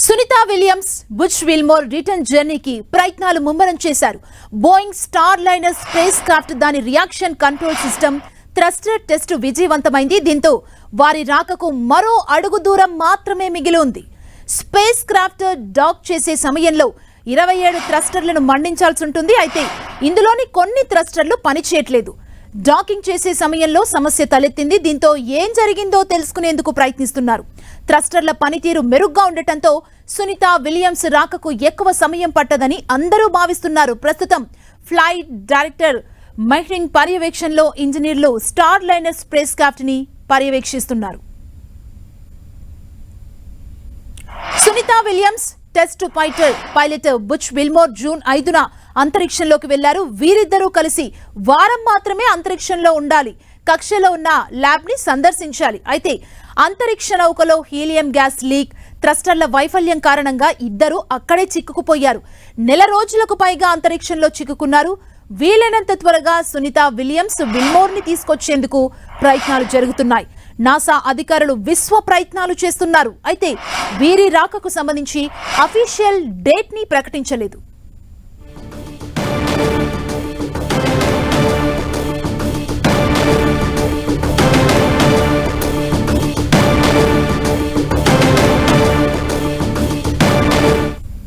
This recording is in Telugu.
Sunitha Williams, Butch Wilmore return జర్నీకి ప్రయత్నాలు ముమ్మరం చేశారు. Boeing Starliner spacecraft దాని reaction control system thruster test విజయవంతమైంది. దీంతో వారి రాకకు మరో అడుగు దూరం మాత్రమే మిగిలి ఉంది. స్పేస్ క్రాఫ్ట్ డాక్ చేసే సమయంలో 27 థ్రస్టర్లను మండించాల్సి ఉంటుంది. అయితే ఇందులోని కొన్ని థ్రస్టర్లు పనిచేయట్లేదు. డాకింగ్ చేసే సమయంలో సమస్య తలెత్తింది. దీంతో ఏం జరిగిందో తెలుసుకునేందుకు ప్రయత్నిస్తున్నారు. థ్రస్టర్ల పనితీరు మెరుగ్గా ఉండటంతో సునీతా విలియమ్స్ రాకకు ఎక్కువ సమయం పట్టదని అందరూ భావిస్తున్నారు. ప్రస్తుతం ఫ్లైట్ డైరెక్టర్ మెహ్రింగ్ పర్యవేక్షణలో ఇంజనీర్లు స్టార్ లైనర్ స్పేస్ క్రాఫ్ట్ ని పర్యవేక్షిస్తున్నారు. Sunita Williams test pilot Butch Wilmore June 5న అంతరిక్షంలోకి వెళ్లారు. వీరిద్దరూ కలిసి వారం మాత్రమే అంతరిక్షంలో ఉండాలి. కక్షలో ఉన్న ల్యాబ్ ని సందర్శించాలి. అయితే అంతరిక్ష నౌకలో హీలియం గ్యాస్ లీక్, థ్రస్టర్ల వైఫల్యం కారణంగా ఇద్దరు అక్కడే చిక్కుకుపోయారు. నెల రోజులకు పైగా అంతరిక్షంలో చిక్కుకున్నారు. వీలైనంత త్వరగా సునీతా విలియమ్స్ విల్మోర్ ని తీసుకొచ్చేందుకు ప్రయత్నాలు జరుగుతున్నాయి. నాసా అధికారులు విశ్వ ప్రయత్నాలు చేస్తున్నారు. అయితే వీరి రాకకు సంబంధించి అఫీషియల్ డేట్ ని ప్రకటించలేదు.